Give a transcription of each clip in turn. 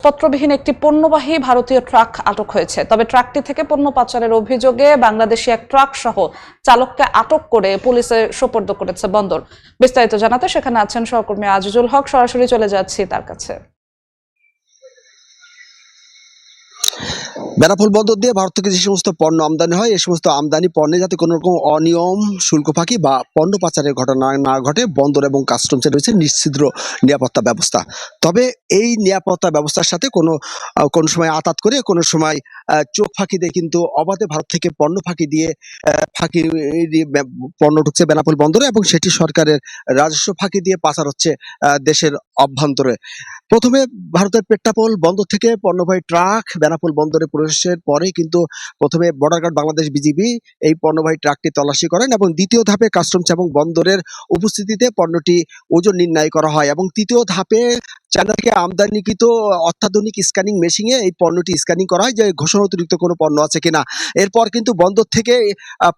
পত্রবিহীন একটি পণ্যবাহী ভারতীয় ট্রাক আটক হয়েছে। তবে ট্রাকটি থেকে পণ্য পাচারের অভিযোগে বাংলাদেশি এক ট্রাক সহ চালককে আটক করে পুলিশে সোপর্দ করেছে বন্দর। বিস্তারিত জানাতে সেখানে আছেন সহকর্মী আজিজুল হক। সরাসরি চলে যাচ্ছি তার কাছে। বেনাপোল বন্দর দিয়ে ভারত থেকে যে সমস্ত পণ্য আমদানি হয়, এই সমস্ত আমদানি পণ্যে যাতে কোনো রকম অনিয়ম, শুল্ক ফাঁকি বা পণ্য পাচারের ঘটনা না ঘটে, বন্দর এবং কাস্টমসে রয়েছে নিশ্ছিদ্র নিরাপত্তা ব্যবস্থা। তবে এই নিরাপত্তা ব্যবস্থার সাথে কোনো সময় আতাত করে, কোনো সময় চোখ ফাঁকি দিয়ে কিন্তু অবাধে ভারত থেকে পণ্য ফাঁকি দিয়ে পণ্য ঢুকছে বেনাপোল বন্দরে, এবং সেটি সরকারের রাজস্ব ফাঁকি দিয়ে পাচার হচ্ছে দেশের অভ্যন্তরে। প্রথমে ভারতের পেট্টাপোল বন্দর থেকে পণ্যবাহী ট্রাক বেনাপোল বন্দরে প্রবেশের পরে কিন্তু প্রথমে বর্ডার গার্ড বাংলাদেশ বিজিবি এই পণ্যবাহী ট্রাকটি তল্লাশি করেন, এবং দ্বিতীয় ধাপে কাস্টমস এবং বন্দরের উপস্থিতিতে পণ্যটি ওজন নির্ণয় করা হয়, এবং তৃতীয় ধাপে চায়না থেকে আমদানিকৃত অত্যাধুনিক স্ক্যানিং মেশিনে এই পণ্যটি স্ক্যানিং করা হয় যে ঘোষণা অতিরিক্ত কোনো পণ্য আছে কিনা। এরপর কিন্তু বন্দর থেকে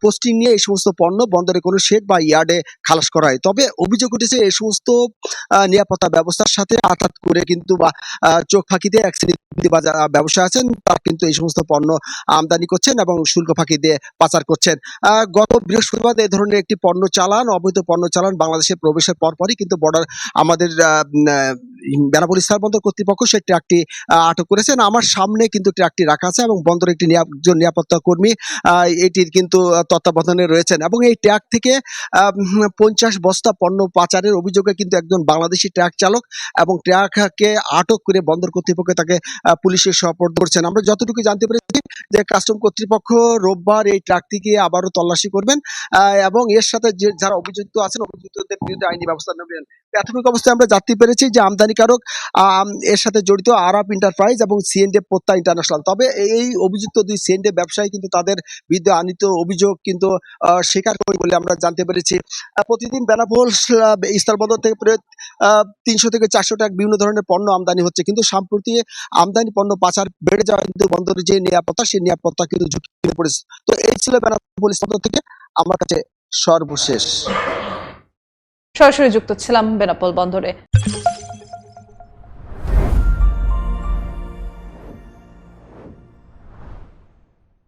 পোস্টিং নিয়ে এই সমস্ত পণ্য বন্দরে কোনো শেড বা ইয়ার্ডে খালাস করা হয়। তবে অভিযোগ উঠেছে এই সমস্ত নিরাপত্তা ব্যবস্থার সাথে আঘাত করে কিন্তু বা চোখ ফাঁকি দিয়ে এক শ্রেণীর ব্যবসায়ী আছেন, তারা কিন্তু এই সমস্ত পণ্য আমদানি করছেন এবং শুল্ক ফাঁকি দিয়ে পাচার করছেন। গত বৃহস্পতিবার এই ধরনের একটি অবৈধ পণ্য চালান বাংলাদেশে প্রবেশের পরপরই কিন্তু বর্ডার আমাদের বেনাপোল স্থল বন্দর কর্তৃপক্ষ সেই ট্রাকটি আটক করেছেন। আমার সামনে কিন্তু ট্রাকটি রাখা আছে, এবং বন্দরের একজন নিরাপত্তা কর্মী এটির কিন্তু তত্ত্বাবধানে রয়েছেন, এবং এই ট্রাক থেকে 50 বস্তা পণ্য পাচারের অভিযোগে কিন্তু একজন বাংলাদেশি ট্রাক চালক এবং ট্রাককে আটক করে বন্দর কর্তৃপক্ষ তাকে পুলিশের সোপর্দ করছেন। আমরা যতটুকু জানতে পেরেছি যে কাস্টম কর্তৃপক্ষ রোববার এই ট্রাকটিকে আবারও তল্লাশি করবেন, এবং এর সাথে যারা অভিযুক্ত আছেন অভিযুক্তদের বিরুদ্ধে আইনি ব্যবস্থা নেবেন। প্রাথমিক অবস্থায় আমরা জানতে পেরেছি যে আমদানিকারক এর সাথে জড়িত আরব এন্টারপ্রাইজ এবং সিএনডি পোত্তা ইন্টারন্যাশনাল। তবে এই অভিযুক্ত দুই সিএনডি ব্যবসায়ী কিন্তু তাদের বিরুদ্ধে আনিত অভিযোগ কিন্তু স্বীকার করে বলে আমরা জানতে পেরেছি। প্রতিদিন বেনাপোল স্থলবন্দর থেকে প্রায় 300 থেকে 400 ট্রাক বিভিন্ন ধরনের পণ্য আমদানি হচ্ছে, কিন্তু সম্প্রতি আমদানি পণ্য পাচার বেড়ে যাওয়া কিন্তু বন্দরের যে নিরাপত্তা, সেই নিরাপত্তা কিন্তু ঝুঁকিতে পড়েছে। তো এই ছিল বেনাপোল স্থলবন্দর থেকে আমার কাছে সর্বশেষ। সরাসরি যুক্ত ছিলাম বেনাপোল বন্দরে।